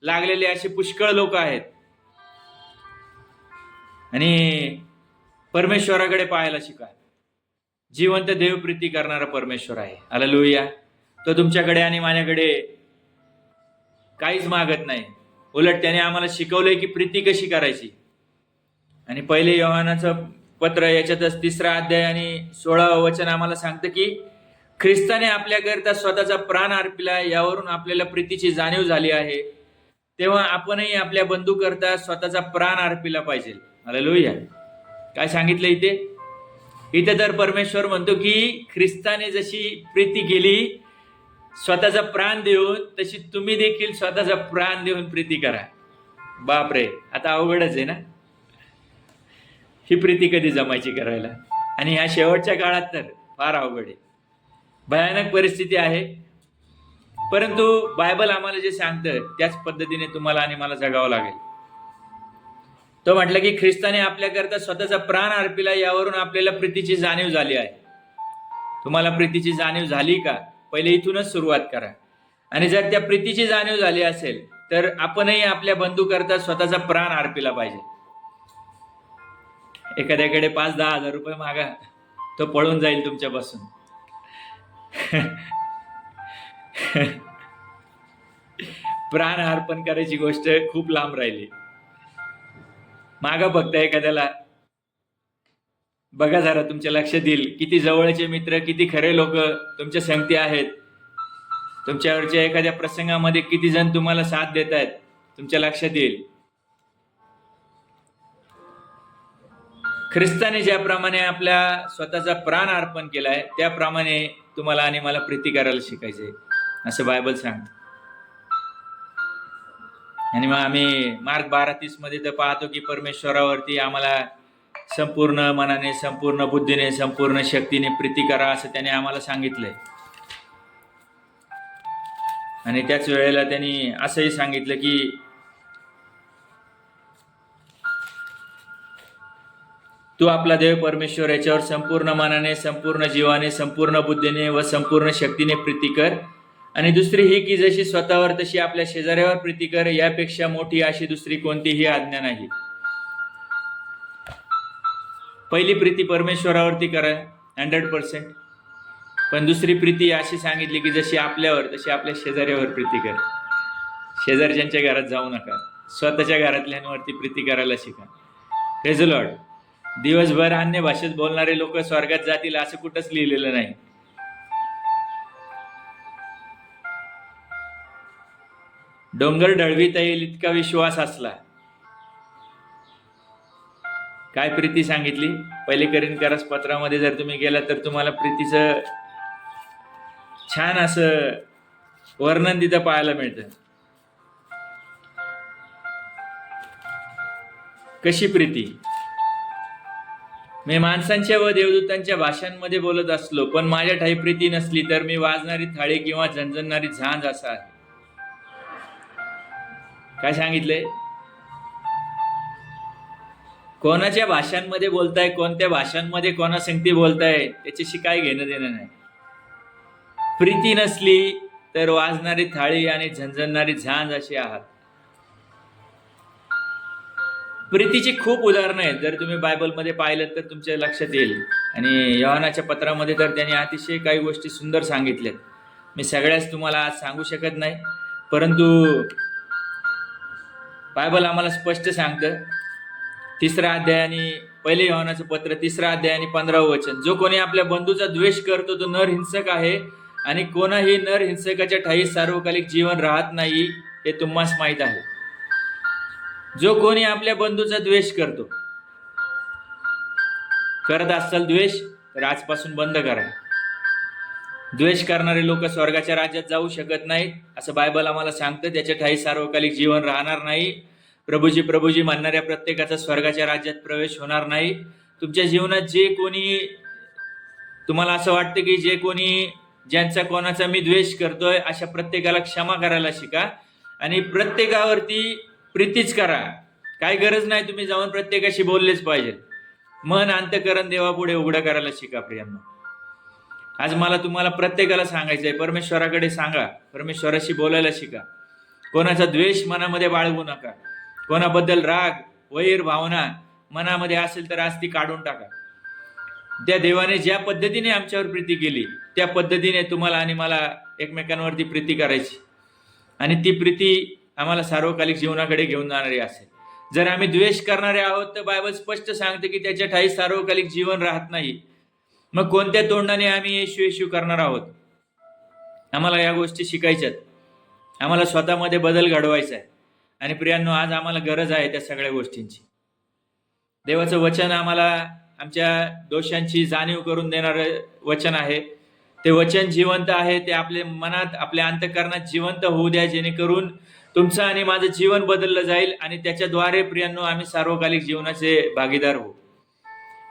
लागलेले असे पुष्कळ लोक आहेत. आणि परमेश्वराकडे पाहायला शिका. जिवंत देव प्रीती करणारा परमेश्वर आहे. हालेलुया. तो तुमच्याकडे आणि माझ्याकडे काहीच मागत नाही. उलट त्याने आम्हाला शिकवलंय की प्रीती कशी करायची. आणि पहिले योहानाचं पत्र याच्यातच 3रा अध्याय आणि 16वं वचन आम्हाला सांगतं की ख्रिस्ताने आपल्याकरता स्वतःचा प्राण अर्पिला, यावरून आपल्याला प्रीतीची जाणीव झाली आहे. तेव्हा आपणही आपल्या बंधू करता स्वतःचा प्राण अर्पिला पाहिजे. हालेलुया. काय सांगितलं इथे? इथे तर परमेश्वर म्हणतो की ख्रिस्ताने जशी प्रीती केली स्वतःचा प्राण देऊन, तशी तुम्ही देखील स्वतःचा प्राण देऊन प्रीती करा. बापरे, आता अवघडच आहे ना ही प्रीती कधी जमायची करायला. आणि ह्या शेवटच्या काळात तर फार अवघड आहे, भयानक परिस्थिती आहे. परंतु बायबल आम्हाला जे सांगतं त्याच पद्धतीने तुम्हाला आणि मला जगावं लागेल. तो म्हटलं की ख्रिस्ताने आपल्याकरता स्वतःचा प्राण अर्पिला, यावरून आपल्याला प्रीतीची जाणीव झाली आहे. तुम्हाला प्रीतीची जाणीव झाली का? पहिले इथूनच सुरुवात करा. आणि जर त्या प्रीतीची जाणीव झाली असेल तर आपणही आपल्या बंधू करता स्वतःचा प्राण अर्पिला पाहिजे. एखाद्याकडे 5-10 हजार रुपये मागा, तो पळून जाईल तुमच्यापासून. प्राण अर्पण करायची गोष्ट खूप लांब राहिली. मागा फक्त एखाद्याला, बघा जरा तुमच्या लक्षात येईल किती जवळचे मित्र, किती खरे लोक तुमच्या संगती आहेत. तुमच्यावरच्या एखाद्या प्रसंगामध्ये किती जण तुम्हाला साथ देत आहेत, तुमच्या लक्षात येईल. ख्रिस्ताने ज्याप्रमाणे आपल्या स्वतःचा प्राण अर्पण केलाय त्याप्रमाणे तुम्हाला आणि मला प्रीती करायला शिकायचंय, असं बायबल सांगतं. आणि मग आम्ही मार्क 12:30 मध्ये तर पाहतो की परमेश्वरावरती आम्हाला संपूर्ण मनाने, संपूर्ण बुद्धीने, संपूर्ण शक्तीने प्रीती करा, असं त्याने आम्हाला सांगितलंय. आणि त्याच वेळेला त्यांनी असंही सांगितलं की तू आपला देव परमेश्वर याच्यावर संपूर्ण मनाने, संपूर्ण जीवाने, संपूर्ण बुद्धीने व संपूर्ण शक्तीने प्रीती कर. आणि दुसरी ही की जशी स्वतःवर तशी आपल्या शेजाऱ्यावर प्रीती कर, यापेक्षा मोठी अशी दुसरी कोणतीही आज्ञा नाही. पहिली प्रीती परमेश्वरावरती करा 100%. पण दुसरी प्रीती अशी सांगितली की जशी आपल्यावर तशी आपल्या शेजाऱ्यावर प्रीती कर. शेजारच्यांच्या घरात जाऊ नका, स्वतःच्या घरातल्यांवरती प्रीती करायला शिका. Praise the Lord. दिवसभर अन्य भाषेत बोलणारे लोक स्वर्गात जातील असं कुठंच लिहिलेलं नाही. डोंगर ढळविता येईल इतका विश्वास असला. काय प्रीती सांगितली? पहिले कोरिन्थीय पत्रामध्ये जर तुम्ही गेला तर तुम्हाला प्रीतीचं छान असं वर्णन तिथं पाहायला मिळतं. कशी प्रीती? मी माणसांच्या व देवदूतांच्या भाषांमध्ये बोलत असलो पण माझ्या ठाई प्रीती नसली तर मी वाजणारी थाळी किंवा झणझणणारी झांज असा आहे. काय सांगितलंय? कोणाच्या भाषांमध्ये बोलताय, कोणत्या भाषांमध्ये कोणासंगती बोलताय त्याच्याशी काय घेणं देणं नाही. प्रीती नसली तर वाजणारी थाळी आणि झणझणणारी झांज अशी आहात. प्रीतीची खूप उदाहरणं आहेत. जर तुम्ही बायबलमध्ये पाहिलं तर तुमच्या लक्षात येईल. आणि योहानाच्या पत्रामध्ये तर त्यांनी अतिशय काही गोष्टी सुंदर सांगितल्यात. मी सगळ्याच तुम्हाला आज सांगू शकत नाही, परंतु बायबल आम्हाला स्पष्ट सांगतं. 3रा अध्याय आणि पहिले योहानाचं पत्र 3रा अध्याय आणि 15वं वचन. जो कोणी आपल्या बंधूचा द्वेष करतो तो नरहिंसक आहे आणि कोणाही नरहिंसकाच्या ठाई सार्वकालिक जीवन राहत नाही, हे तुम्हास माहीत आहे. जो कोणी आपल्या बंधूचा द्वेष करत असाल द्वेष, तर आजपासून बंद करा. द्वेष करणारे लोक स्वर्गाच्या राज्यात जाऊ शकत नाहीत असं बायबल आम्हाला सांगतं. त्याच्या ठाई सार्वकालिक जीवन राहणार नाही. प्रभूजी प्रभूजी म्हणणाऱ्या प्रत्येकाचा स्वर्गाच्या राज्यात प्रवेश होणार नाही. तुमच्या जीवनात जे कोणी तुम्हाला असं वाटतं की जे कोणी ज्यांचा कोणाचा मी द्वेष करतोय अशा प्रत्येकाला क्षमा करायला शिका आणि प्रत्येकावरती प्रीतीच करा. काय गरज नाही तुम्ही जाऊन प्रत्येकाशी बोललेच पाहिजे. मन अंतःकरण देवापुढे उघडं करायला शिका. प्रियांनो, आज मला तुम्हाला प्रत्येकाला सांगायचंय, परमेश्वराकडे सांगा, परमेश्वराशी बोलायला शिका. कोणाचा द्वेष मनामध्ये बाळगू नका. कोणाबद्दल राग, वैर भावना मनामध्ये असेल तर आज ती काढून टाका. त्या देवाने ज्या पद्धतीने आमच्यावर प्रीती केली त्या पद्धतीने तुम्हाला आणि मला एकमेकांवरती प्रीती करायची. आणि ती प्रीती आम्हाला सार्वकालिक जीवनाकडे घेऊन जाणारी असेल. जर आम्ही द्वेष करणारे आहोत तर बायबल स्पष्ट सांगते की त्याच्या ठाई सार्वकालिक जीवन राहत नाही. मग कोणत्या तोंडाने आम्ही येशू येशू करणार आहोत? आम्हाला या गोष्टी शिकायच्यात. आम्हाला स्वतःमध्ये बदल घडवायचा आहे. आणि प्रियांनो, आज आम्हाला गरज आहे त्या सगळ्या गोष्टींची. देवाचं वचन आम्हाला आमच्या दोषांची जाणीव करून देणारं वचन आहे. ते वचन जिवंत आहे. ते आपल्या मनात, आपल्या अंतःकरणात जिवंत होऊ द्या, जेणेकरून तुमचं आणि माझं जीवन बदललं जाईल आणि त्याच्याद्वारे प्रियांनो आम्ही सार्वकालिक जीवनाचे भागीदार होऊ.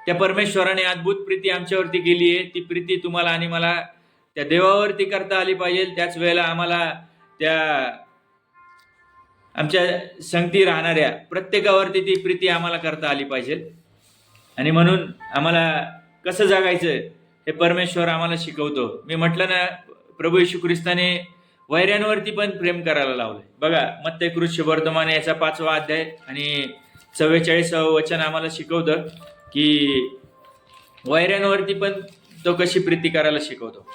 त्या परमेश्वराने अद्भुत प्रीती आमच्यावरती केली आहे. ती प्रीती तुम्हाला आणि मला त्या देवावरती करता आली पाहिजे. त्याच वेळेला आम्हाला त्या आमच्या संगती राहणाऱ्या प्रत्येकावरती ती प्रीती आम्हाला करता आली पाहिजे. आणि म्हणून आम्हाला कसं जगायचं हे परमेश्वर आम्हाला शिकवतो. मी म्हटलं ना, प्रभू येशू ख्रिस्ताने वैऱ्यांवरती पण प्रेम करायला लावलंय. बघा, मत्ते कृत शुभवर्तमान याचा 5वा अध्याय आणि 44व वचन आम्हाला शिकवतं की वैऱ्यांवरती पण तो कशी प्रीती करायला शिकवतो.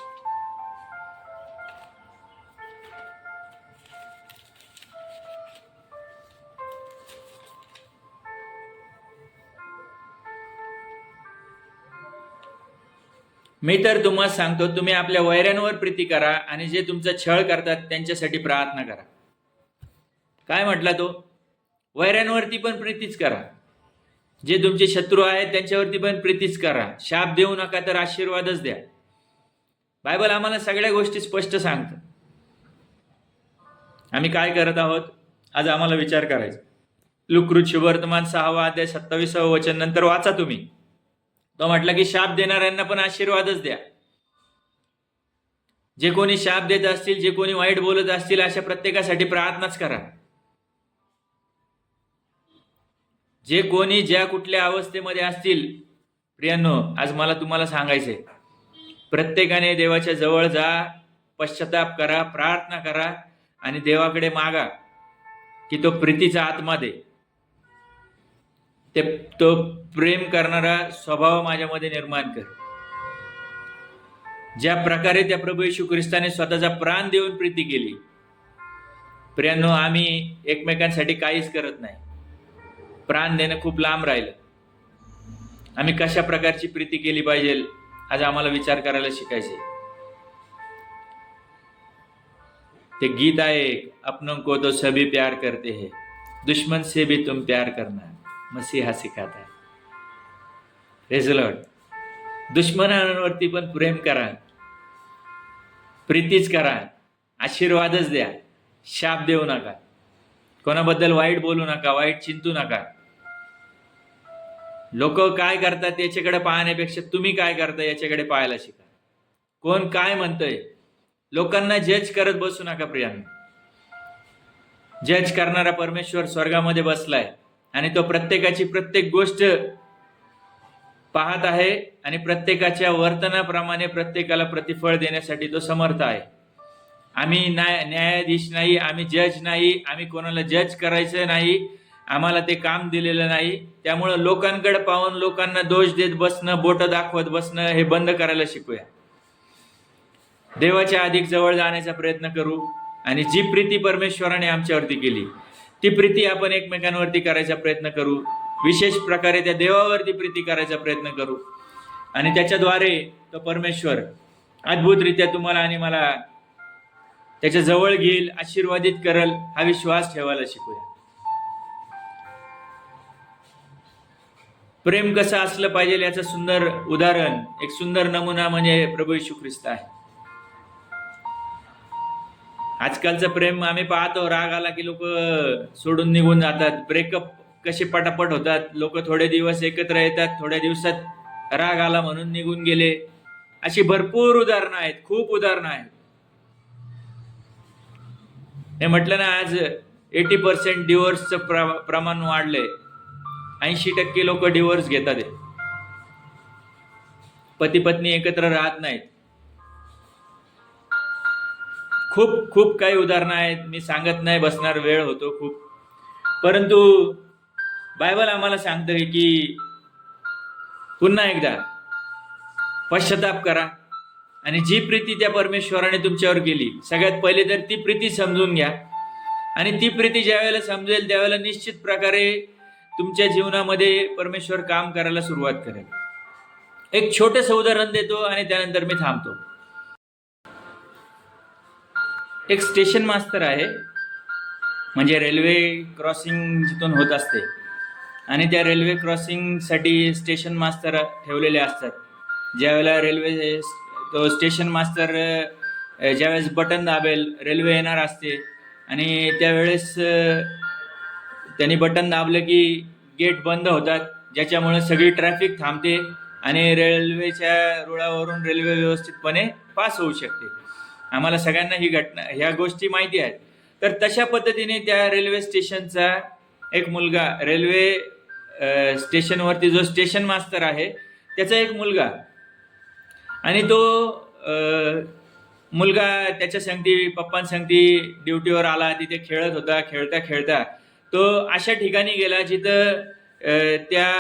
मी तर तुम्हाला सांगतो, तुम्ही आपल्या वैऱ्यांवर प्रीती करा आणि जे तुमचा छळ करतात त्यांच्यासाठी प्रार्थना करा. काय म्हटला तो? वैऱ्यांवरती पण प्रीतीच करा. जे तुमचे शत्रू आहेत त्यांच्यावरती पण प्रीतीच करा. शाप देऊ नका तर आशीर्वादच द्या. बायबल आम्हाला सगळ्या गोष्टी स्पष्ट सांगतं. आम्ही काय करत आहोत आज आम्हाला विचार करायचा. लूककृत शुभवर्तमान 6वा अध्याय 27व वचन नंतर वाचा तुम्ही. तो म्हटला की शाप देणाऱ्यांना पण आशीर्वादच द्या. जे कोणी शाप देत असतील, जे कोणी वाईट बोलत असतील, अशा प्रत्येकासाठी प्रार्थनाच करा. जे कोणी ज्या कुठल्या अवस्थेमध्ये असतील, प्रियांनो, आज मला तुम्हाला सांगायचंय, प्रत्येकाने देवाच्या जवळ जा, पश्चाताप करा, प्रार्थना करा आणि देवाकडे मागा की तो प्रीतीचा आत्मा दे. तो प्रेम करणारा स्वभाव माझ्यामध्ये निर्माण कर. ज्या प्रकारे त्या प्रभू येशू ख्रिस्ताने स्वतःचा प्राण देऊन प्रीती केली, प्रियांनो, आम्ही एकमेकांसाठी काहीच करत नाही. प्राण देणं खूप लांब राहिलं. आम्ही कशा प्रकारची प्रीती केली पाहिजे आज आम्हाला विचार करायला शिकायचे. ते गीत आहे, अपनों को तो सभी प्यार करते हैं, दुश्मन से भी तुम प्यार करना, मसीहा सिखाता है. Praise the Lord. दुश्मनांवरती पण प्रेम करा, प्रीतीच करा, आशीर्वादच द्या, शाप देऊ नका, कोणाबद्दल वाईट बोलू नका, वाईट चिंतू नका. लोक काय करतात याच्याकडे पाहण्यापेक्षा तुम्ही काय करता याच्याकडे पाहायला शिका. कोण काय म्हणतंय, लोकांना जज करत बसू नका प्रियांनो. जज करणारा परमेश्वर स्वर्गामध्ये बसलाय आणि तो प्रत्येकाची प्रत्येक गोष्ट पाहत आहे आणि प्रत्येकाच्या वर्तनाप्रमाणे प्रत्येकाला प्रतिफळ देण्यासाठी तो समर्थ आहे. आम्ही न्यायाधीश नाही, आम्ही जज नाही, आम्ही कोणाला जज करायचं नाही, आम्हाला ते काम दिलेलं नाही. त्यामुळं लोकांकडे पाहून लोकांना दोष देत बसणं, बोटं दाखवत बसणं हे बंद करायला शिकूया. देवाच्या अधिक जवळ जाण्याचा प्रयत्न करू आणि जी प्रीती परमेश्वराने आमच्यावरती केली ती प्रीती आपण एकमेकांवरती करायचा प्रयत्न करू. विशेष प्रकारे त्या देवावरती प्रीती करायचा प्रयत्न करू आणि त्याच्याद्वारे तो परमेश्वर अद्भुतरित्या तुम्हाला आणि मला त्याच्या जवळ घेईल, आशीर्वादित करल, हा विश्वास ठेवायला शिकूया. प्रेम कसं असलं पाहिजे याचं सुंदर उदाहरण, एक सुंदर नमुना म्हणजे प्रभू येशू ख्रिस्त आहे. आजकालचं प्रेम आम्ही पाहतो, राग आला की लोक सोडून निघून जातात. ब्रेकअप कसे पटापट होतात. लोक थोडे दिवस एकत्र येतात, थोड्या दिवसात राग आला म्हणून निघून गेले. अशी भरपूर उदाहरणं आहेत, खूप उदाहरणं आहेत. हे म्हटलं ना, आज 80% डिवोर्सचं प्रमाण वाढलंय. 80% लोक डिवोर्स घेतात. पती पत्नी एकत्र राहत नाहीत. खूप खूप काही उदाहरणं आहेत, मी सांगत नाही बसणार, वेळ होतो खूप. परंतु बायबल आम्हाला सांगतं की पुन्हा एकदा पश्चाताप करा आणि जी प्रीती त्या परमेश्वराने तुमच्यावर केली, सगळ्यात पहिले तर ती प्रीती समजून घ्या. आणि ती प्रीती ज्या वेळेला समजेल त्यावेळेला निश्चित प्रकारे तुमच्या जीवनामध्ये परमेश्वर काम करायला सुरुवात करेल. एक छोटंसं उदाहरण देतो आणि त्यानंतर मी थांबतो. एक स्टेशन मास्तर आहे, म्हणजे रेल्वे क्रॉसिंग जिथून होत असते आणि त्या रेल्वे क्रॉसिंगसाठी स्टेशन मास्तर ठेवलेले असतात. ज्यावेळेला रेल्वे तो स्टेशन मास्तर ज्यावेळेस बटन दाबेल, रेल्वे येणार असते आणि त्यावेळेस त्यांनी बटन दाबलं की गेट बंद होतात. ज्याच्यामुळे सगळी ट्रॅफिक थांबते आणि रेल्वेच्या रुळावरून रेल्वे व्यवस्थितपणे पास होऊ शकते. आम्हाला सगळ्यांना ह्या गोष्टी माहिती आहेत. तर तशा पद्धतीने त्या रेल्वे स्टेशनचा एक मुलगा, रेल्वे स्टेशनवरती जो स्टेशन मास्तर आहे त्याचा एक मुलगा, आणि तो मुलगा त्याच्या संगती पप्पांसंगती ड्युटीवर आला. तिथे खेळत होता. खेळता खेळता तो अशा ठिकाणी गेला जिथं त्या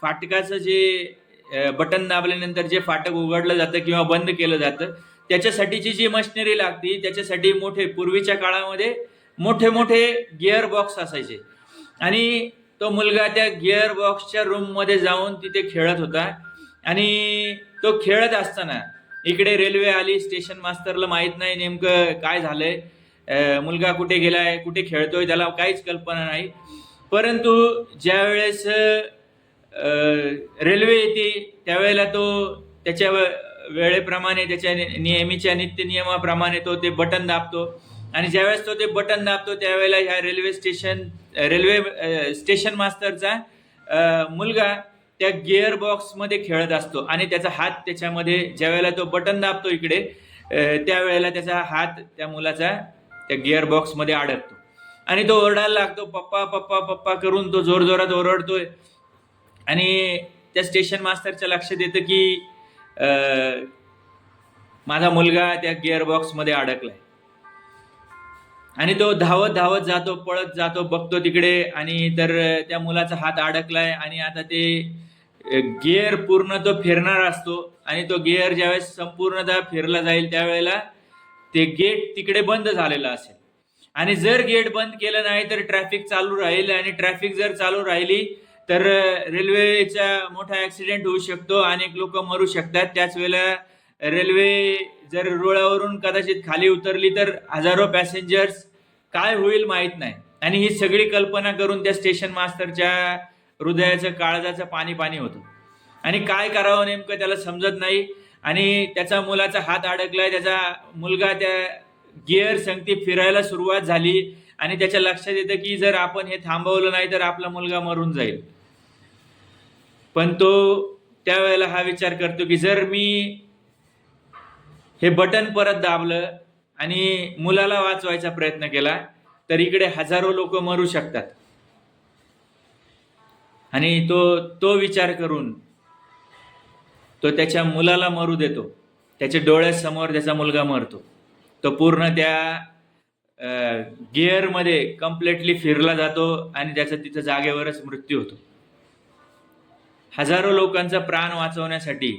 फाटकाचं जे बटन दाबल्यानंतर जे फाटक उघडलं जातं किंवा बंद केलं जातं त्याच्यासाठीची जी मशिनरी लागती, त्याच्यासाठी पूर्वीच्या काळामध्ये मोठे मोठे गिअर बॉक्स असायचे. आणि तो मुलगा त्या गिअर बॉक्सच्या रूममध्ये जाऊन तिथे खेळत होता. आणि तो खेळत असताना इकडे रेल्वे आली. स्टेशन मास्टरला माहित नाही नेमकं काय झालंय, मुलगा कुठे गेलाय, कुठे खेळतोय, त्याला काहीच कल्पना नाही. परंतु ज्या वेळेस रेल्वे येते त्यावेळेला तो त्याच्या वेळेप्रमाणे, त्याच्या नेहमीच्या नित्य नियमाप्रमाणे तो ते बटन दाबतो. आणि ज्यावेळेस तो ते बटन दाबतो त्यावेळेला ह्या रेल्वे स्टेशन मास्टरचा मुलगा त्या गिअर बॉक्स मध्ये खेळत असतो आणि त्याचा हात त्याच्यामध्ये, ज्यावेळेला तो बटन दाबतो इकडे, त्यावेळेला त्याचा हात त्या मुलाचा त्या गिअर बॉक्स मध्ये अडकतो आणि तो ओरडायला लागतो, पप्पा पप्पा पप्पा करून तो जोरजोरात ओरडतोय. आणि त्या स्टेशन मास्टरच्या लक्षात येतं की माझा मुलगा त्या गिअर बॉक्स मध्ये अडकलाय. आणि तो धावत धावत जातो, पळत जातो, बघतो तिकडे, आणि तर त्या मुलाचा हात अडकलाय. आणि आता ते गिअर पूर्ण तो फिरणार असतो आणि तो गिअर ज्यावेळेस संपूर्णतः फिरला जाईल त्यावेळेला ते गेट तिकडे बंद झालेलं असेल. आणि जर गेट बंद केलं नाही तर ट्रॅफिक चालू राहील, आणि ट्रॅफिक जर चालू राहिली तर रेल्वेचा मोठा ऍक्सिडेंट होऊ शकतो, अनेक लोक मरू शकतात. त्याच वेळेला रेल्वे जर रुळावरून कदाचित खाली उतरली तर हजारो पॅसेंजर्स काय होईल माहित नाही. आणि ही सगळी कल्पना करून त्या स्टेशन मास्टरच्या हृदयाचं, काळजाचं पाणी पाणी होतं. आणि काय करावं नेमकं त्याला समजत नाही. आणि त्याचा मुलाचा हात अडकलाय, त्याचा मुलगा त्या गिअर संगती फिरायला सुरुवात झाली, आणि त्याच्या लक्षात येतं की जर आपण हे थांबवलं नाही तर आपला मुलगा मरून जाईल. पण तो त्यावेळेला हा विचार करतो की जर मी हे बटन परत दाबलं आणि मुलाला वाचवायचा प्रयत्न केला तर इकडे हजारो लोक मरू शकतात. आणि तो विचार करून तो त्याच्या मुलाला मरू देतो. त्याच्या डोळ्यासमोर त्याचा मुलगा मरतो. तो पूर्ण त्या गिअरमध्ये कम्प्लिटली फिरला जातो आणि त्याचा तिथं जागेवरच मृत्यू होतो. हजारो लोकांचा प्राण वाचवण्यासाठी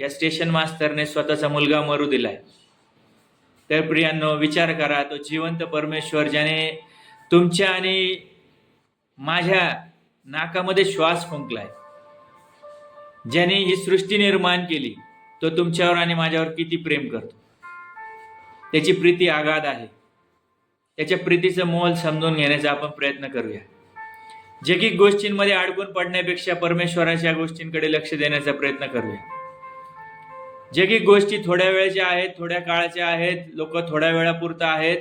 या स्टेशन मास्टरने स्वतःचा मुलगा मरू दिलाय. तर प्रियांनो, विचार करा, तो जिवंत परमेश्वर ज्याने तुमच्या आणि माझ्या नाकामध्ये श्वास फुंकलाय, ज्याने ही सृष्टी निर्माण केली, तो तुमच्यावर आणि माझ्यावर किती प्रेम करतो. त्याची प्रीती आगाध आहे. त्याच्या प्रीतीचं मोल समजून घेण्याचा आपण प्रयत्न करूया. जगिक गोष्टींमध्ये अडकून पडण्यापेक्षा परमेश्वराच्या गोष्टींकडे लक्ष देण्याचा प्रयत्न करूया. जगिक गोष्टी थोड्या वेळेच्या आहेत, थोड्या काळाच्या आहेत, लोक थोड्या वेळापुरता आहेत.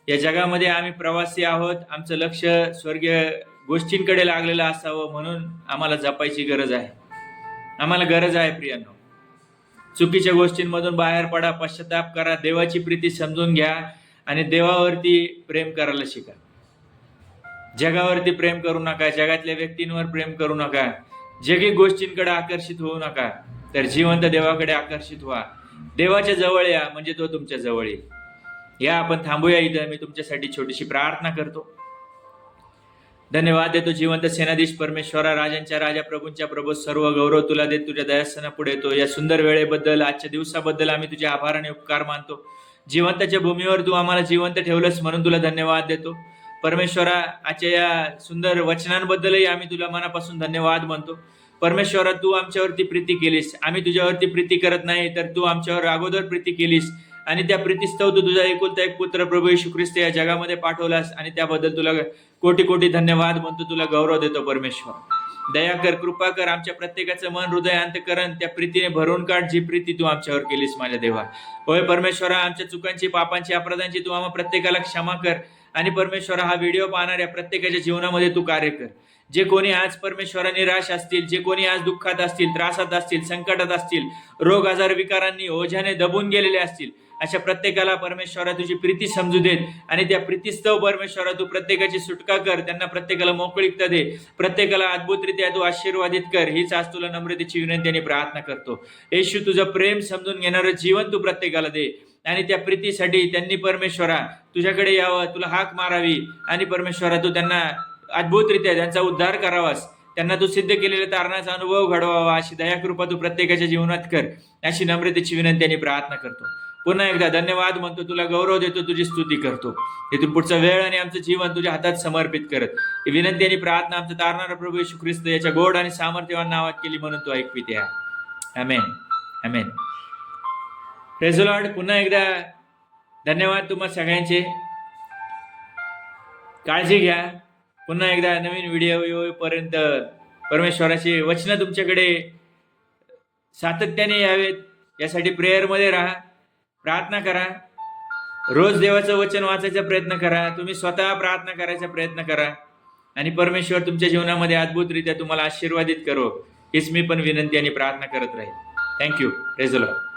या जगामध्ये आम्ही प्रवासी आहोत. आमचं लक्ष स्वर्गीय गोष्टींकडे लागलेलं असावं, म्हणून आम्हाला जपायची गरज आहे. आम्हाला गरज आहे प्रियांनो. चुकीच्या गोष्टींमधून बाहेर पडा, पश्चाताप करा, देवाची प्रीती समजून घ्या आणि देवावरती प्रेम करायला शिका. जगावरती प्रेम करू नका, जगातल्या व्यक्तींवर प्रेम करू नका, जगिक गोष्टींकडे आकर्षित होऊ नका, तर जिवंत देवाकडे आकर्षित व्हा. देवाच्या जवळ या, म्हणजे तो तुमच्या जवळ येईल. या आपण थांबूया इथं. मी तुमच्यासाठी छोटीशी प्रार्थना करतो. धन्यवाद देतो जिवंत सेनाधीश परमेश्वरा, राजांच्या राजा, प्रभूंच्या प्रभू, सर्व गौरव तुला देत तुझ्या दयासना पुढे येतो. या सुंदर वेळेबद्दल, आजच्या दिवसाबद्दल आम्ही तुझे आभार आणि उपकार मानतो. जिवंताच्या भूमीवर तू आम्हाला जिवंत ठेवलंस म्हणून तुला धन्यवाद देतो. परमेश्वरा, आजच्या या सुंदर वचनांबद्दलही आम्ही तुला मनापासून धन्यवाद म्हणतो. परमेश्वरा, तू आमच्यावरती प्रीती केलीस. आम्ही तुझ्यावरती प्रीती करत नाही, तर तू आमच्यावर अगोदर प्रीती केलीस आणि त्या प्रीतीस्तव तू तुझा एकुलता एक पुत्र प्रभू येशू ख्रिस्त या जगामध्ये पाठवलास, आणि त्याबद्दल तुला कोटी कोटी धन्यवाद म्हणतो. तुला गौरव देतो. परमेश्वर, दया कर, कृपा कर. आमच्या प्रत्येकाचं मन, हृदय, अंतःकरण त्या प्रीतीने भरून काढ, जी प्रीती तू आमच्यावर केलीस माझ्या देवा. होय परमेश्वरा, आमच्या चुकांची, पापांची, अपराधांची तू आम्हा प्रत्येकाला क्षमा कर. आणि परमेश्वरा, हा व्हिडिओ पाहणाऱ्या प्रत्येकाच्या जीवनामध्ये तू कार्य कर. जे कोणी आज परमेश्वरा निराश असतील, जे कोणी आज दुःखात असतील, त्रासात असतील, संकटात असतील, रोग आजार विकारांनी ओझ्याने दबून गेलेले असतील, अशा प्रत्येकाला परमेश्वरा तुझी प्रीती समजू देत आणि त्या प्रीतीस्तव परमेश्वरा तू प्रत्येकाची सुटका कर, त्यांना प्रत्येकाला मोकळीकता दे, प्रत्येकाला अद्भुतरित्या तू आशीर्वादित कर. हीच आज तुला नम्रतेची विनंती आणि प्रार्थना करतो. येशू, तुझं प्रेम समजून घेणारं जीवन तू प्रत्येकाला दे आणि त्या प्रीतीसाठी त्यांनी परमेश्वरा तुझ्याकडे यावं, तुला हाक मारावी आणि परमेश्वरा तू त्यांना अद्भुतरित्या त्यांचा उद्धार करावास, त्यांना तू सिद्ध केलेल्या तारणाचा अनुभव घडवावा, अशी दयाकृपा तू प्रत्येकाच्या जीवनात कर, अशी नम्रतेची विनंती आणि प्रार्थना करतो. पुन्हा एकदा धन्यवाद म्हणतो, तुला गौरव देतो, तुझी स्तुती करतो. इथून पुढचा वेळ आणि आमचं जीवन तुझ्या हातात समर्पित करत ही विनंती आणि प्रार्थना आमचा तारणारा प्रभू येशू ख्रिस्त याच्या गोड आणि सामर्थ्यवान नावात केली म्हणून तू ऐकविते आहे. Amen, amen. Praise the Lord. पुन्हा एकदा धन्यवाद तुम्हा सगळ्यांचे. काळजी घ्या. पुन्हा एकदा नवीन व्हिडिओ येईपर्यंत परमेश्वराची वचनं तुमच्याकडे सातत्याने यावेत यासाठी प्रेयरमध्ये राहा, प्रार्थना करा, रोज देवाचं वचन वाचायचा प्रयत्न करा, तुम्ही स्वतः प्रार्थना करायचा प्रयत्न करा आणि परमेश्वर तुमच्या जीवनामध्ये अद्भुतरित्या तुम्हाला आशीर्वादित करो, हीच मी पण विनंती आणि प्रार्थना करत राहील. थँक्यू. Praise the Lord.